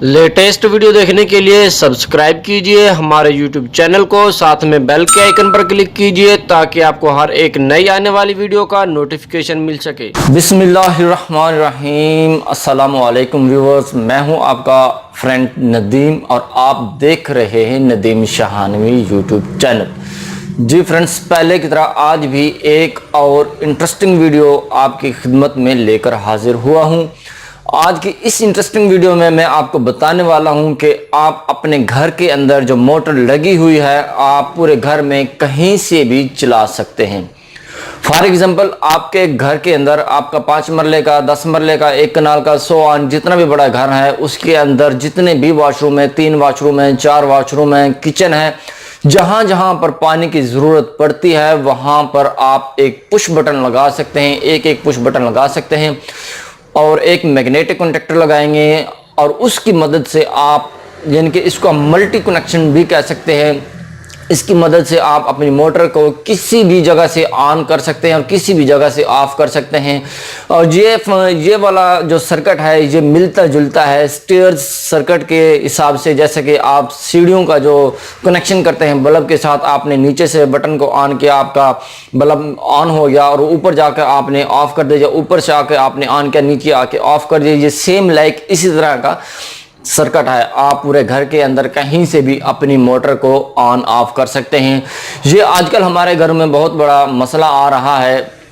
Latest video देखने के लिए सब्सक्राइब कीजिए हमारे यूट्यूब चैनल को, साथ में बेल के आइकन पर क्लिक कीजिए ताकि आपको हर एक नई आने वाली वीडियो का नोटिफिकेशन मिल सके। बिस्मिल्लाहिर्रहमानिर्रहीम। अस्सलाम वालेकुम व्यूअर्स, मैं हूं आपका फ्रेंड नदीम और आप देख रहे हैं नदीम शाहानवी यूट्यूब चैनल। जी फ्रेंड्स, पहले की तरह आज भी एक और इंटरेस्टिंग वीडियो आपकी खिदमत में लेकर हाजिर हुआ हूं। आज की इस इंटरेस्टिंग वीडियो में मैं आपको बताने वाला हूं कि आप अपने घर के अंदर जो मोटर लगी हुई है आप पूरे घर में कहीं से भी चला सकते हैं। फॉर एग्जांपल, आपके घर के अंदर आपका 5 मरले का, 10 मरले का, 1 कनाल का, 100 जितना भी बड़ा घर है उसके अंदर जितने भी वॉशरूम है, 3 वॉशरूम है, 4 वॉशरूम है, किचन है, जहां जहां पर पानी की ज़रूरत पड़ती है वहां पर आप एक पुश बटन लगा सकते हैं, एक पुश बटन लगा सकते हैं और एक मैग्नेटिक कनेक्टर लगाएंगे और उसकी मदद से आप, यानी कि इसको हम मल्टी कनेक्शन भी कह सकते हैं, इसकी मदद से आप अपनी मोटर को किसी भी जगह से ऑन कर सकते हैं और किसी भी जगह से ऑफ कर सकते हैं। और ये वाला जो सर्किट है ये मिलता जुलता है स्टेयर्स सर्किट के हिसाब से। जैसे कि आप सीढ़ियों का जो कनेक्शन करते हैं बल्ब के साथ, आपने नीचे से बटन को ऑन किया, आपका बल्ब ऑन हो गया और ऊपर जाकर आपने ऑफ कर दिया, ऊपर से आकर आपने ऑन किया, नीचे आके ऑफ कर दिया। ये सेम लाइक इसी तरह का सर्किट है। आप पूरे घर के अंदर कहीं से भी अपनी मोटर को ऑन ऑफ कर सकते हैं। ये आजकल हमारे घर में बहुत बड़ा मसला आ रहा है।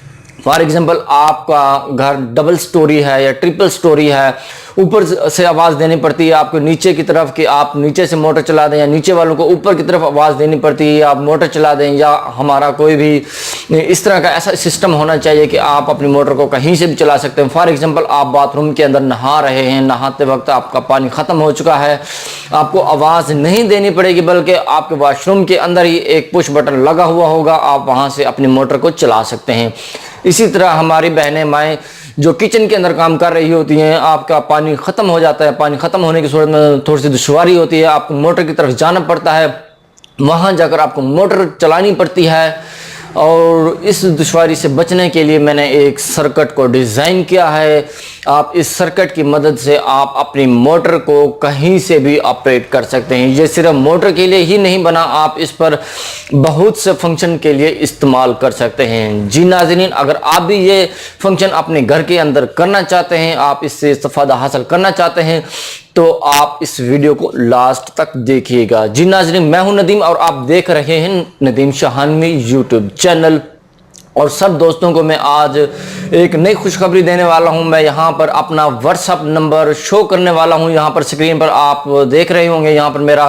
फॉर एग्जांपल, आपका घर डबल स्टोरी है या ट्रिपल स्टोरी है, ऊपर से आवाज़ देनी पड़ती है आपको नीचे की तरफ कि आप नीचे से मोटर चला दें, या नीचे वालों को ऊपर की तरफ आवाज़ देनी पड़ती है आप मोटर चला दें, या हमारा कोई भी इस तरह का ऐसा सिस्टम होना चाहिए कि आप अपनी मोटर को कहीं से भी चला सकते हैं। फॉर एग्जांपल, आप बाथरूम के अंदर नहा रहे हैं, नहाते वक्त आपका पानी ख़त्म हो चुका है, आपको आवाज़ नहीं देनी पड़ेगी बल्कि आपके वॉशरूम के अंदर ही एक पुश बटन लगा हुआ होगा, आप वहाँ से अपनी मोटर को चला सकते हैं। इसी तरह हमारी बहनें माएँ जो किचन के अंदर काम कर रही होती हैं, आपका पानी ख़त्म हो जाता है, पानी ख़त्म होने की सूरत में थोड़ी सी दुश्वारी होती है, आपको मोटर की तरफ जाना पड़ता है, वहाँ जाकर आपको मोटर चलानी पड़ती है। और इस दुश्वारी से बचने के लिए मैंने एक सर्किट को डिज़ाइन किया है। आप इस सर्किट की मदद से आप अपनी मोटर को कहीं से भी ऑपरेट कर सकते हैं। ये सिर्फ मोटर के लिए ही नहीं बना, आप इस पर बहुत से फंक्शन के लिए इस्तेमाल कर सकते हैं। जी नाज़रीन, अगर आप भी ये फंक्शन अपने घर के अंदर करना चाहते हैं, आप इससे इस्तेफादा हासिल करना चाहते हैं, तो आप इस वीडियो को लास्ट तक देखिएगा। जी नाज़रीन, मैं हूं नदीम और आप देख रहे हैं नदीम शाहानवी यूट्यूब चैनल। और सब दोस्तों को मैं आज एक नई खुशखबरी देने वाला हूं। मैं यहां पर अपना व्हाट्सअप नंबर शो करने वाला हूं। यहां पर स्क्रीन पर आप देख रहे होंगे, यहां पर मेरा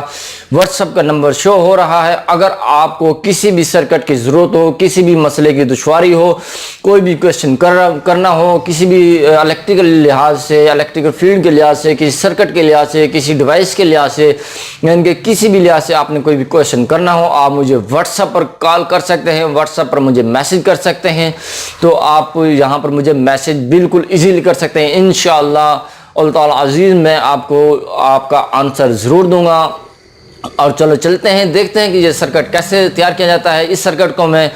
व्हाट्सअप का नंबर शो हो रहा है। अगर आपको किसी भी सर्किट की ज़रूरत हो, किसी भी मसले की दुश्वारी हो, कोई भी क्वेश्चन करना हो, किसी भी इलेक्ट्रिकल लिहाज से, इलेक्ट्रिकल फील्ड के लिहाज से, किसी सर्किट के लिहाज से, किसी डिवाइस के लिहाज से, यानी कि किसी भी लिहाज से आपने कोई भी क्वेश्चन करना हो, आप मुझे व्हाट्सएप पर कॉल कर सकते हैं, व्हाट्सएप पर मुझे मैसेज कर सकते हैं। तो आप यहाँ पर मुझे मैसेज बिल्कुल इजीली कर सकते हैं। इंशाअल्लाह अल्लाह ताला अजीज़ मैं आपको आपका आंसर ज़रूर दूंगा। और चलो चलते हैं, देखते हैं कि ये सर्किट कैसे तैयार किया जाता है। इस सर्किट को मैं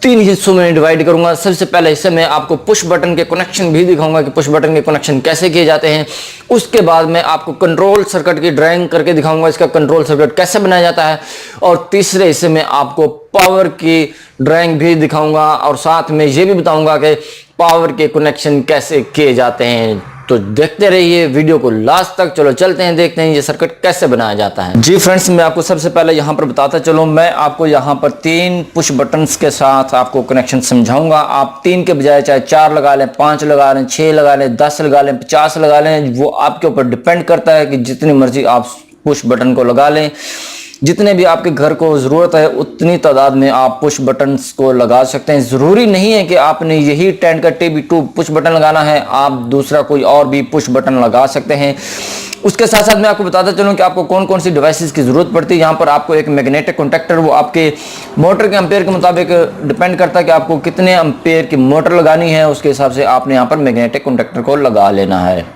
3 हिस्सों में डिवाइड करूंगा। सबसे पहले हिस्से में आपको पुश बटन के कनेक्शन भी दिखाऊंगा कि पुश बटन के कनेक्शन कैसे किए जाते हैं। उसके बाद मैं आपको कंट्रोल सर्किट की ड्राइंग करके दिखाऊंगा, इसका कंट्रोल सर्किट कैसे बनाया जाता है। और तीसरे हिस्से में आपको पावर की ड्राइंग भी दिखाऊंगा और साथ में ये भी बताऊंगा कि पावर के कनेक्शन कैसे किए जाते हैं। तो देखते रहिए वीडियो को लास्ट तक। चलो चलते हैं, देखते हैं ये सर्किट कैसे बनाया जाता है। जी फ्रेंड्स, मैं आपको सबसे पहले यहाँ पर बताता चलूँ। मैं आपको यहाँ पर 3 पुश बटन्स के साथ आपको कनेक्शन समझाऊंगा। आप 3 के बजाय चाहे 4 लगा लें, 5 लगा लें, 6 लगा लें, 10 लगा लें, 50 लगा लें, वो आपके ऊपर डिपेंड करता है कि जितनी मर्जी आप पुश बटन को लगा लें। जितने भी आपके घर को ज़रूरत है उतनी तादाद में आप पुश बटन्स को लगा सकते हैं। ज़रूरी नहीं है कि आपने यही 10 का TB2 पुश बटन लगाना है, आप दूसरा कोई और भी पुश बटन लगा सकते हैं। उसके साथ साथ मैं आपको बताता चलूँ कि आपको कौन कौन सी डिवाइसेस की ज़रूरत पड़ती है। यहाँ पर आपको एक मैग्नेटिक कॉन्टैक्टर, वो आपके मोटर के एम्पेयर के मुताबिक डिपेंड करता है कि आपको कितने एम्पेयर की मोटर लगानी है, उसके हिसाब से आपने यहाँ पर मैग्नेटिक कॉन्टैक्टर को लगा लेना है।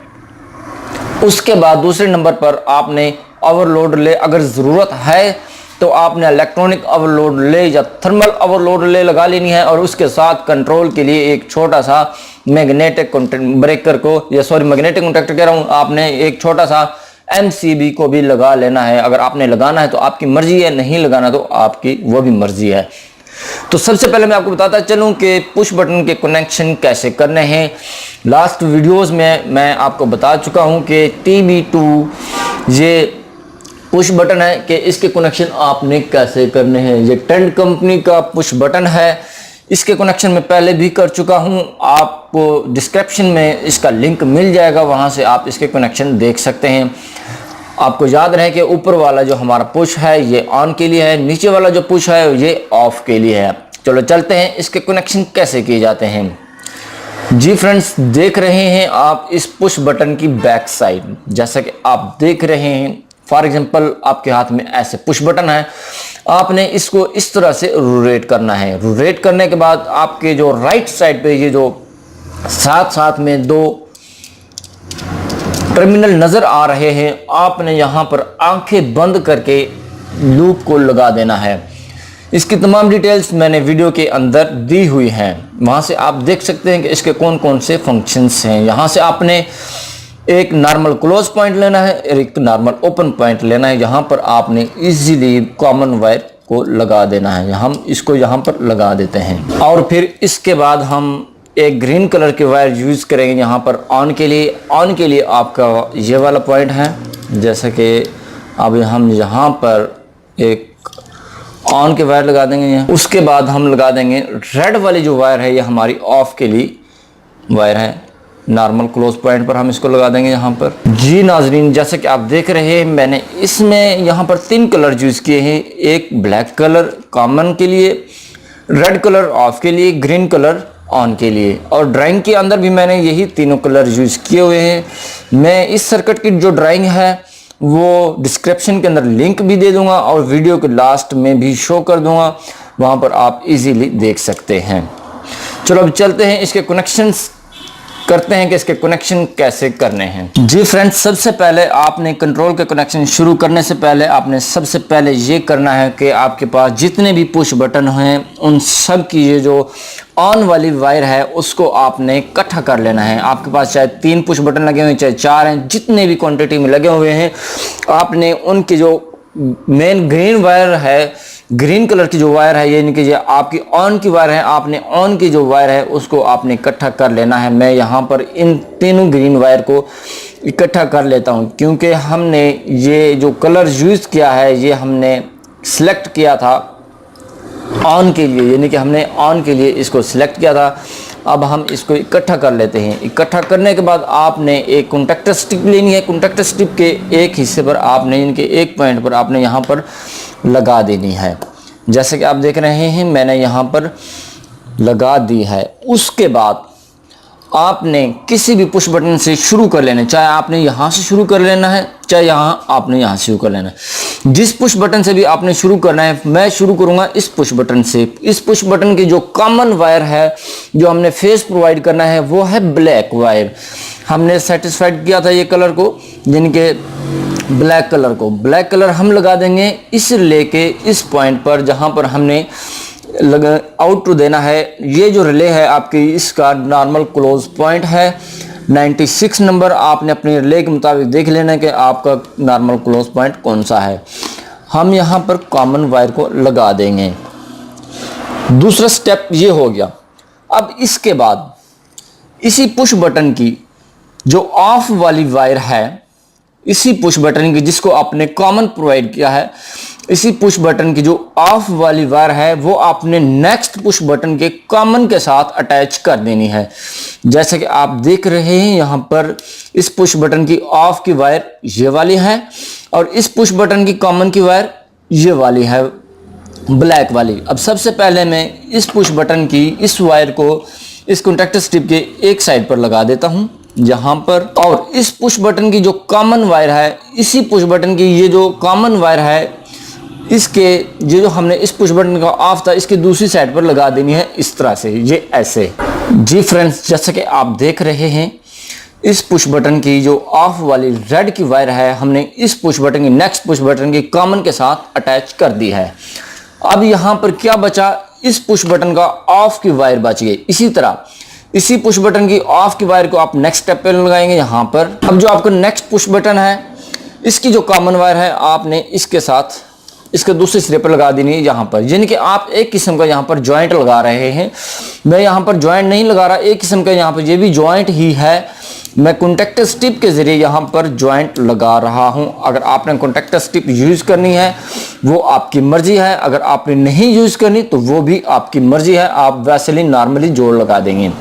उसके बाद दूसरे नंबर पर आपने ओवरलोड ले, अगर ज़रूरत है तो आपने इलेक्ट्रॉनिक ओवरलोड ले या थर्मल ओवरलोड ले लगा लेनी है। और उसके साथ कंट्रोल के लिए एक छोटा सा मैग्नेटिक ब्रेकर को, या सॉरी मैग्नेटिक कॉन्टैक्टर कह रहा हूँ, आपने एक छोटा सा MCB को भी लगा लेना है। अगर आपने लगाना है तो आपकी मर्जी है, नहीं लगाना तो आपकी वो भी मर्जी है। तो सबसे पहले मैं आपको बताता चलूं कि पुश बटन के कनेक्शन कैसे करने हैं। लास्ट वीडियोस में मैं आपको बता चुका हूं कि TB2 ये पुश बटन है कि इसके कनेक्शन आपने कैसे करने हैं। ये टेंट कंपनी का पुश बटन है, इसके कनेक्शन मैं पहले भी कर चुका हूं। आपको डिस्क्रिप्शन में इसका लिंक मिल जाएगा, वहां से आप इसके कनेक्शन देख सकते हैं। आपको याद रहे कि ऊपर वाला जो हमारा पुश है ये ऑन के लिए है, नीचे वाला जो पुश है ये ऑफ के लिए है। चलो चलते हैं इसके कनेक्शन कैसे किए जाते हैं। जी फ्रेंड्स, देख रहे हैं आप इस पुश बटन की बैक साइड, जैसा कि आप देख रहे हैं। फॉर एग्जांपल आपके हाथ में ऐसे पुश बटन है, आपने इसको इस तरह से रोटेट करना है। रोटेट करने के बाद आपके जो राइट साइड पे ये जो साथ साथ में दो टर्मिनल नजर आ रहे हैं, आपने यहां पर आंखें बंद करके लूप को लगा देना है। इसकी तमाम डिटेल्स मैंने वीडियो के अंदर दी हुई हैं, वहां से आप देख सकते हैं कि इसके कौन कौन से फंक्शंस हैं। यहां से आपने एक नॉर्मल क्लोज पॉइंट लेना है और एक नॉर्मल ओपन पॉइंट लेना है। यहाँ पर आपने इजीली कॉमन वायर को लगा देना है। हम इसको यहाँ पर लगा देते हैं और फिर इसके बाद हम एक ग्रीन कलर के वायर यूज़ करेंगे यहाँ पर ऑन के लिए। ऑन के लिए आपका ये वाला पॉइंट है, जैसा कि अब हम यहाँ पर एक ऑन के वायर लगा देंगे। उसके बाद हम लगा देंगे रेड वाली जो वायर है, ये हमारी ऑफ के लिए वायर है। नॉर्मल क्लोज पॉइंट पर हम इसको लगा देंगे यहाँ पर। जी नाजरीन, जैसे कि आप देख रहे हैं मैंने इसमें यहाँ पर 3 कलर यूज़ किए हैं। एक ब्लैक कलर कॉमन के लिए, रेड कलर ऑफ के लिए, ग्रीन कलर ऑन के लिए, और ड्राइंग के अंदर भी मैंने यही तीनों कलर यूज़ किए हुए हैं। मैं इस सर्किट की जो ड्राइंग है वो डिस्क्रिप्शन के अंदर लिंक भी दे दूंगा और वीडियो के लास्ट में भी शो कर दूंगा, वहाँ पर आप इजीली देख सकते हैं। चलो अब चलते हैं इसके कनेक्शंस करते हैं कि इसके कनेक्शन कैसे करने हैं। जी फ्रेंड्स, सबसे पहले आपने कंट्रोल के कनेक्शन शुरू करने से पहले आपने सबसे पहले ये करना है कि आपके पास जितने भी पुश बटन हैं उन सब की ये जो ऑन वाली वायर है उसको आपने इकट्ठा कर लेना है। आपके पास चाहे 3 पुश बटन लगे हुए हैं, चाहे 4 हैं, जितने भी क्वांटिटी में लगे हुए हैं, आपने उनकी जो मेन ग्रीन वायर है, ग्रीन कलर की जो वायर है, यानी कि ये आपकी ऑन की वायर है, आपने ऑन की जो वायर है उसको आपने इकट्ठा कर लेना है। मैं यहाँ पर इन तीनों ग्रीन वायर को इकट्ठा कर लेता हूँ, क्योंकि हमने ये जो कलर यूज़ किया है ये हमने सिलेक्ट किया था ऑन के लिए, यानी कि हमने ऑन के लिए इसको सिलेक्ट किया था। अब हम इसको इकट्ठा कर लेते हैं। इकट्ठा करने के बाद आपने एक कॉन्टैक्टर स्ट्रिप लेनी है। कॉन्टैक्टर स्ट्रिप के एक हिस्से पर आपने, इनके एक पॉइंट पर आपने यहाँ पर लगा देनी है। जैसे कि आप देख रहे हैं मैंने यहाँ पर लगा दी है। उसके बाद आपने किसी भी पुश बटन से शुरू कर लेना है, चाहे आपने यहाँ से शुरू कर लेना है, चाहे आपने यहाँ से शुरू कर लेना है। जिस पुश बटन से भी आपने शुरू करना है, मैं शुरू करूँगा इस पुश बटन से। इस पुश बटन की जो कॉमन वायर है, जो हमने फेस प्रोवाइड करना है, वो है ब्लैक वायर। हमने सेटिस्फाइड किया था ये कलर को, यानी कि ब्लैक कलर को। ब्लैक कलर हम लगा देंगे इस रिले के इस पॉइंट पर जहाँ पर हमने आउटपुट देना है। ये जो रिले है आपकी, इसका नॉर्मल क्लोज पॉइंट है 96 नंबर। आपने अपने रिले के मुताबिक देख लेना है कि आपका नॉर्मल क्लोज पॉइंट कौन सा है। हम यहाँ पर कॉमन वायर को लगा देंगे। दूसरा स्टेप ये हो गया। अब इसके बाद इसी पुश बटन की जो ऑफ वाली वायर है, इसी पुश बटन की जिसको आपने कॉमन प्रोवाइड किया है, इसी पुश बटन की जो ऑफ वाली वायर है वो आपने नेक्स्ट पुश बटन के कॉमन के साथ अटैच कर देनी है। जैसे कि आप देख रहे हैं यहाँ पर इस पुश बटन की ऑफ की वायर ये वाली है और इस पुश बटन की कॉमन की वायर ये वाली है, ब्लैक वाली। अब सबसे पहले मैं इस पुश बटन की इस वायर को इस कॉन्टैक्टर स्ट्रिप के एक साइड पर लगा देता हूँ यहाँ पर, और इस पुश बटन की जो कॉमन वायर है, इसी पुश बटन की ये जो कॉमन वायर है, इसके ये जो हमने इस पुश बटन का ऑफ था, इसकी दूसरी साइड पर लगा देनी है इस तरह से, ये ऐसे। जी फ्रेंड्स, जैसे कि आप देख रहे हैं इस पुश बटन की जो ऑफ वाली रेड की वायर है, हमने इस पुश बटन की नेक्स्ट पुश बटन की कॉमन के साथ अटैच कर दी है। अब यहाँ पर क्या बचा, इस पुश बटन का ऑफ की वायर बच गई। इसी तरह इसी पुश बटन की ऑफ की वायर को आप नेक्स्ट स्टेप पे लगाएंगे यहाँ पर। अब जो आपका नेक्स्ट पुश बटन है, इसकी जो कॉमन वायर है आपने इसके साथ इसके दूसरे सिरे पर लगा देनी है यहाँ पर, यानी कि आप एक किस्म का यहाँ पर जॉइंट लगा रहे हैं। मैं यहाँ पर जॉइंट नहीं लगा रहा, एक किस्म का यहाँ पर ये भी जॉइंट ही है, मैं कॉन्टैक्टर स्ट्रिप के जरिए यहाँ पर जॉइंट लगा रहा हूँ। अगर आपने कॉन्टैक्टर स्ट्रिप यूज करनी है वो आपकी मर्जी है, अगर आपने नहीं यूज करनी तो वो भी आपकी मर्जी है, आप वैसेलिन नॉर्मली जोड़ लगा देंगे।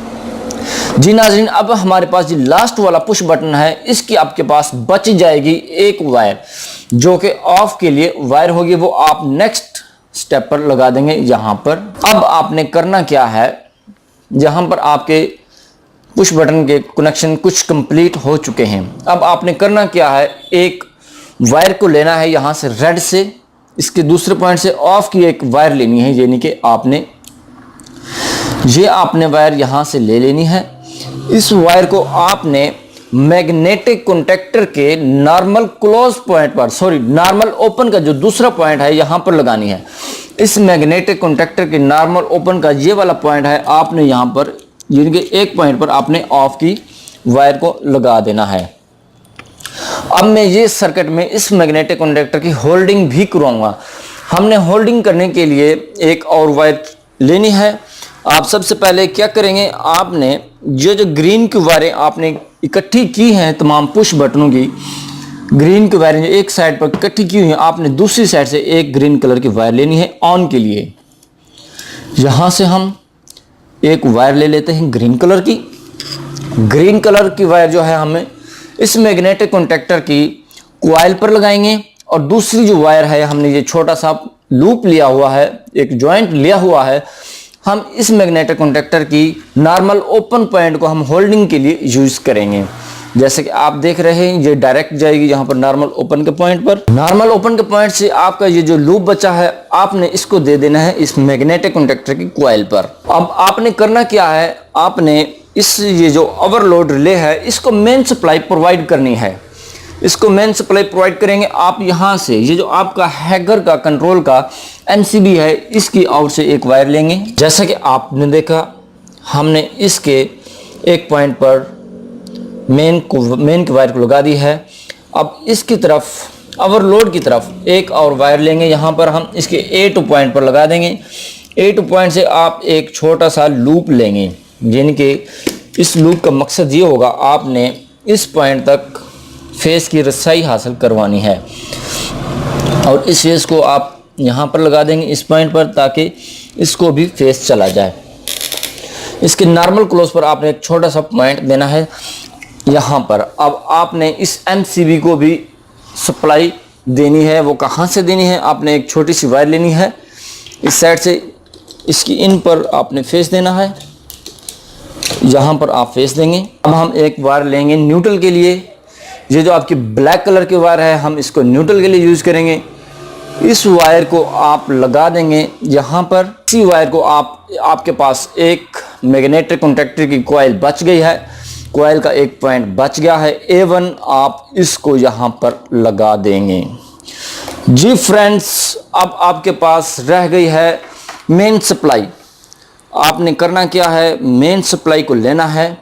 जी नाज़रीन, अब हमारे पास जो लास्ट वाला पुश बटन है, इसकी आपके पास बच जाएगी एक वायर जो कि ऑफ के लिए वायर होगी, वो आप नेक्स्ट स्टेप पर लगा देंगे यहाँ पर। अब आपने करना क्या है, जहां पर आपके पुश बटन के कनेक्शन कुछ कंप्लीट हो चुके हैं, अब आपने करना क्या है, एक वायर को लेना है यहाँ से रेड से, इसके दूसरे पॉइंट से ऑफ की एक वायर लेनी है, यानी कि आपने वायर यहाँ से ले लेनी है। इस वायर को आपने मैग्नेटिक कॉन्टैक्टर के नॉर्मल क्लोज पॉइंट पर, नॉर्मल ओपन का जो दूसरा पॉइंट है यहाँ पर लगानी है। इस मैग्नेटिक कॉन्टैक्टर के नॉर्मल ओपन का ये वाला पॉइंट है, आपने यहाँ पर यानी कि एक पॉइंट पर आपने ऑफ की वायर को लगा देना है। अब मैं ये सर्किट में इस मैग्नेटिक कॉन्टैक्टर की होल्डिंग भी करवाऊंगा। हमने होल्डिंग करने के लिए एक और वायर लेनी है। आप सबसे पहले क्या करेंगे, आपने जो ग्रीन की वायरें आपने इकट्ठी की हैं, तमाम पुश बटनों की ग्रीन की वायरें एक साइड पर इकट्ठी की हुई हैं, आपने दूसरी साइड से एक ग्रीन कलर की वायर लेनी है ऑन के लिए। यहाँ से हम एक वायर ले लेते हैं ग्रीन कलर की। ग्रीन कलर की वायर जो है हमें इस मैग्नेटिक कॉन्टैक्टर की कॉइल पर लगाएंगे, और दूसरी जो वायर है हमने ये छोटा सा लूप लिया हुआ है, एक जॉइंट लिया हुआ है, हम इस मैग्नेटिक कॉन्टैक्टर की नॉर्मल ओपन पॉइंट को हम होल्डिंग के लिए यूज करेंगे। जैसे कि आप देख रहे हैं ये डायरेक्ट जाएगी यहाँ पर नॉर्मल ओपन के पॉइंट पर। नॉर्मल ओपन के पॉइंट से आपका ये जो लूप बचा है आपने इसको दे देना है इस मैग्नेटिक कॉन्टैक्टर की कॉइल पर। अब आपने करना क्या है, आपने ये जो ओवरलोड रिले है इसको मेन सप्लाई प्रोवाइड करनी है। इसको मेन सप्लाई प्रोवाइड करेंगे आप यहाँ से, ये जो आपका हैगर का कंट्रोल का MCB है इसकी आउट से एक वायर लेंगे। जैसा कि आपने देखा हमने इसके एक पॉइंट पर मेन की वायर को लगा दी है। अब इसकी तरफ ओवरलोड की तरफ एक और वायर लेंगे, यहाँ पर हम इसके A2 पॉइंट पर लगा देंगे। A2 पॉइंट से आप एक छोटा सा लूप लेंगे, यानी कि इस लूप का मकसद ये होगा आपने इस पॉइंट तक फेस की रसाई हासिल करवानी है, और इस फेस को आप यहाँ पर लगा देंगे इस पॉइंट पर, ताकि इसको भी फेस चला जाए। इसके नॉर्मल क्लोज पर आपने एक छोटा सा पॉइंट देना है यहाँ पर। अब आपने इस MCB को भी सप्लाई देनी है, वो कहाँ से देनी है, आपने एक छोटी सी वायर लेनी है, इस साइड से इसकी इन पर आपने फेस देना है, यहाँ पर आप फेस देंगे। अब हम एक वायर लेंगे न्यूट्रल के लिए, ये जो आपकी ब्लैक कलर की वायर है हम इसको न्यूट्रल के लिए यूज़ करेंगे। इस वायर को आप लगा देंगे यहाँ पर। इसी वायर को आपके पास एक मैग्नेटिक कॉन्टैक्टर की कॉइल बच गई है, कॉइल का एक पॉइंट बच गया है A1, आप इसको यहाँ पर लगा देंगे। जी फ्रेंड्स, अब आपके पास रह गई है मेन सप्लाई। आपने करना क्या है, मेन सप्लाई को लेना है।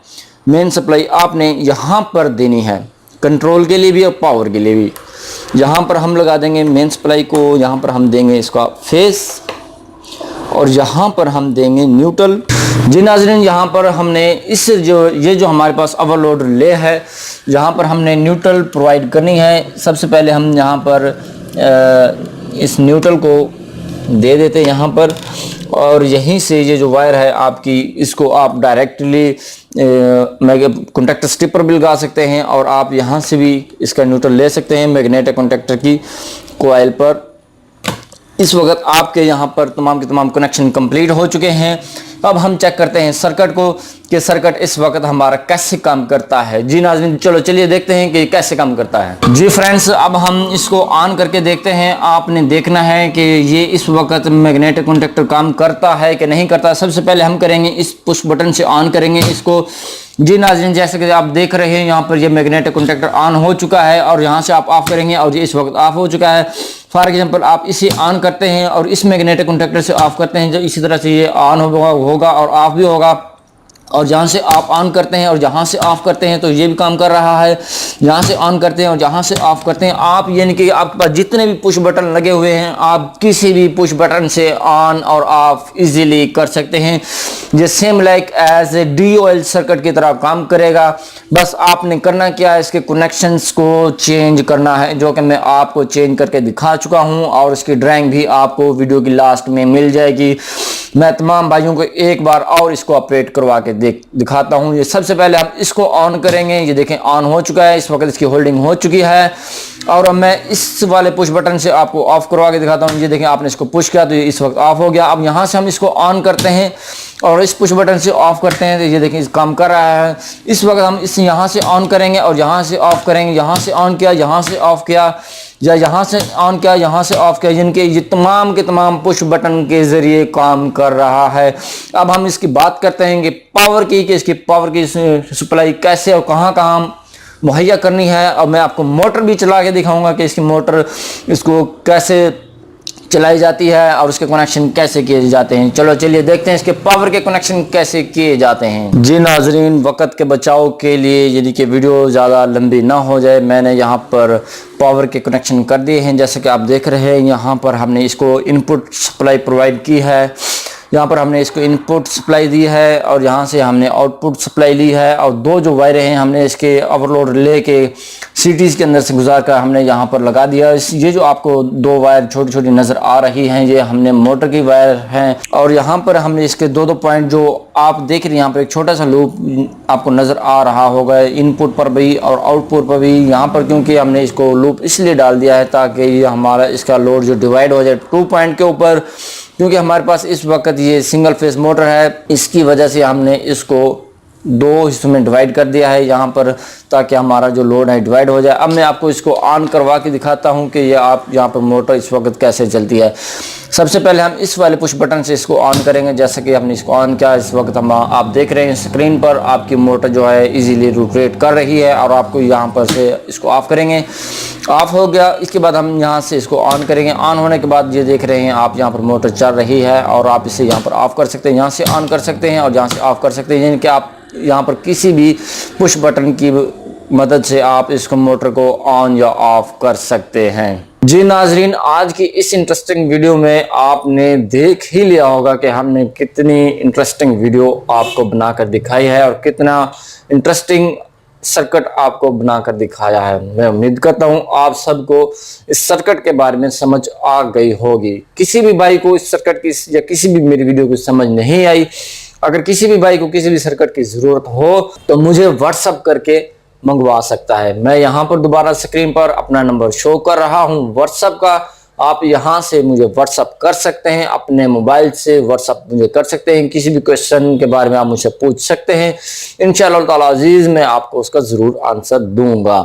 मेन सप्लाई आपने यहाँ पर देनी है, कंट्रोल के लिए भी और पावर के लिए भी। यहाँ पर हम लगा देंगे मेन सप्लाई को, यहाँ पर हम देंगे इसका फेस, और यहाँ पर हम देंगे न्यूट्रल। जी नाज़रीन, यहाँ पर हमने ये जो हमारे पास ओवरलोड रिले है, यहाँ पर हमने न्यूट्रल प्रोवाइड करनी है। सबसे पहले हम यहाँ पर इस न्यूट्रल को दे देते हैं यहाँ पर, और यहीं से ये जो वायर है आपकी, इसको आप डायरेक्टली कॉन्टैक्टर स्ट्रिप पर भी लगा सकते हैं, और आप यहाँ से भी इसका न्यूट्रल ले सकते हैं मैग्नेटिक कॉन्टैक्टर की कॉइल पर। इस वक्त आपके यहाँ पर तमाम के तमाम कनेक्शन कंप्लीट हो चुके हैं। अब हम चेक करते हैं सर्किट को कि सर्किट इस वक्त हमारा कैसे काम करता है। जी नाज़रीन, चलिए देखते हैं कि कैसे काम करता है। जी फ्रेंड्स, अब हम इसको ऑन करके देखते हैं। आपने देखना है कि ये इस वक्त मैग्नेटिक कॉन्टैक्टर काम करता है कि नहीं करता। सबसे पहले हम करेंगे इस पुश बटन से ऑन करेंगे इसको। जी नाज़रीन, जैसे कि आप देख रहे हैं यहाँ पर ये मैग्नेटिक कॉन्टैक्टर ऑन हो चुका है, और यहाँ से आप ऑफ करेंगे और ये इस वक्त ऑफ हो चुका है। फॉर एग्जांपल आप इसे ऑन करते हैं और इस मैग्नेटिक कॉन्टैक्टर से ऑफ करते हैं, जब इसी तरह से ये ऑन होगा और ऑफ भी होगा। और जहाँ से आप ऑन करते हैं और जहाँ से ऑफ करते हैं तो ये भी काम कर रहा है। जहाँ से ऑन करते हैं और जहाँ से ऑफ करते हैं आप, यानी कि आपके पास जितने भी पुश बटन लगे हुए हैं आप किसी भी पुश बटन से ऑन और ऑफ इजीली कर सकते हैं। ये same like as a DOL circuit की तरह काम करेगा। बस आपने करना क्या है, इसके कनेक्शंस को चेंज करना है, जो कि मैं आपको चेंज करके दिखा चुका हूँ और इसकी ड्राइंग भी आपको वीडियो की लास्ट में मिल जाएगी। मैं तमाम भाइयों को एक बार और इसको ऑपरेट करवा के दिखाता हूं। ये सबसे पहले हम इसको ऑन करेंगे। ये देखें ऑन हो चुका है, इस वक्त इसकी होल्डिंग हो चुकी है। और अब मैं इस वाले पुश बटन से आपको ऑफ करवा के दिखाता हूं। ये देखें आपने इसको पुश किया तो ये इस वक्त ऑफ हो गया। अब यहां से हम इसको ऑन करते हैं और इस पुश बटन से ऑफ करते हैं तो ये देखें काम कर रहा है। इस वक्त हम इस यहाँ से ऑन करेंगे और यहाँ से ऑफ करेंगे। यहाँ से ऑन किया, यहाँ से ऑफ किया, या यहाँ से ऑन किया, यहाँ से ऑफ किया, जिनके ये तमाम के तमाम पुश बटन के जरिए काम कर रहा है। अब हम इसकी बात करते हैं कि पावर की, कि इसकी पावर की सप्लाई कैसे और कहाँ कहाँ मुहैया करनी है। और मैं आपको मोटर भी चला के दिखाऊंगा कि इसकी मोटर इसको कैसे चलाई जाती है और उसके कनेक्शन कैसे किए जाते हैं। चलो चलिए देखते हैं इसके पावर के कनेक्शन कैसे किए जाते हैं। जी नाजरीन, वक्त के बचाव के लिए, यानी कि वीडियो ज़्यादा लंबी ना हो जाए, मैंने यहाँ पर पावर के कनेक्शन कर दिए हैं। जैसे कि आप देख रहे हैं यहाँ पर हमने इसको इनपुट सप्लाई प्रोवाइड की है। यहाँ पर हमने इसको इनपुट सप्लाई दी है और यहाँ से हमने आउटपुट सप्लाई ली है। और दो जो वायरें हैं हमने इसके ओवरलोड रिले के सीटीज़ के अंदर से गुजार कर हमने यहाँ पर लगा दिया। ये जो आपको दो वायर छोटी छोटी नज़र आ रही हैं ये हमने मोटर की वायर हैं। और यहाँ पर हमने इसके दो पॉइंट जो आप देख रहे हैं, यहाँ पर एक छोटा सा लूप आपको नज़र आ रहा होगा इनपुट पर भी और आउटपुट पर भी। यहाँ पर क्योंकि हमने इसको लूप इसलिए डाल दिया है ताकि ये हमारा इसका लोड जो डिवाइड हो जाए 2 पॉइंट के ऊपर, क्योंकि हमारे पास इस वक्त ये सिंगल फेस मोटर है। इसकी वजह से हमने इसको 2 हिस्सों में डिवाइड कर दिया है यहाँ पर, ताकि हमारा जो लोड है डिवाइड हो जाए। अब मैं आपको इसको ऑन करवा के दिखाता हूँ कि ये आप यहाँ पर मोटर इस वक्त कैसे चलती है। सबसे पहले हम इस वाले पुश बटन से इसको ऑन करेंगे। जैसा कि हमने इसको ऑन किया, इस वक्त हम आप देख रहे हैं स्क्रीन पर आपकी मोटर जो है इजीली रोटेट कर रही है। और आपको यहाँ पर से इसको ऑफ करेंगे, ऑफ हो गया। इसके बाद हम यहाँ से इसको ऑन करेंगे। ऑन होने के बाद ये देख रहे हैं आप यहाँ पर मोटर चल रही है और आप इसे यहाँ पर ऑफ कर सकते हैं, यहाँ से ऑन कर सकते हैं और यहाँ से ऑफ कर सकते हैं। यानी कि आप यहाँ पर किसी भी पुश बटन की मदद से आप इसको मोटर को ऑन या ऑफ कर सकते हैं। जी नाजरीन, आज की इस इंटरेस्टिंग वीडियो में आपने देख ही लिया होगा कि हमने कितनी इंटरेस्टिंग वीडियो आपको बनाकर दिखाई है और कितना इंटरेस्टिंग सर्किट आपको बनाकर दिखाया है। मैं उम्मीद करता हूं आप सबको इस सर्किट के बारे में समझ आ गई होगी। किसी भी भाई को इस सर्किट की या किसी भी मेरी वीडियो की समझ नहीं आई, अगर किसी भी भाई को किसी भी सर्किट की जरूरत हो तो मुझे व्हाट्सएप करके मंगवा सकता है। मैं यहाँ पर दोबारा स्क्रीन पर अपना नंबर शो कर रहा हूँ व्हाट्सएप का। आप यहाँ से मुझे व्हाट्सएप कर सकते हैं, अपने मोबाइल से व्हाट्सएप मुझे कर सकते हैं। किसी भी क्वेश्चन के बारे में आप मुझसे पूछ सकते हैं। इंशाअल्लाह ताला अजीज मैं आपको उसका जरूर आंसर दूंगा।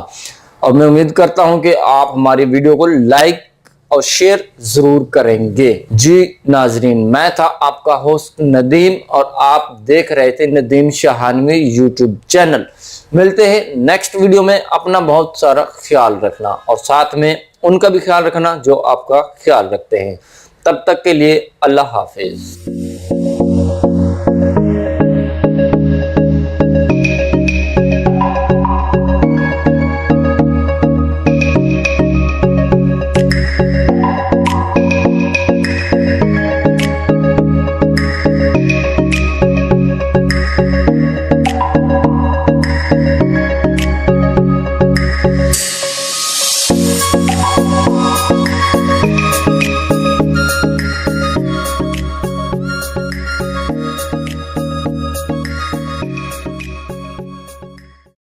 और मैं उम्मीद करता हूँ कि आप हमारी वीडियो को लाइक और शेयर जरूर करेंगे। जी नाजरीन, मैं था आपका होस्ट नदीम और आप देख रहे थे नदीम शहानवी यूट्यूब चैनल। मिलते हैं नेक्स्ट वीडियो में। अपना बहुत सारा ख्याल रखना और साथ में उनका भी ख्याल रखना जो आपका ख्याल रखते हैं। तब तक के लिए अल्लाह हाफिज।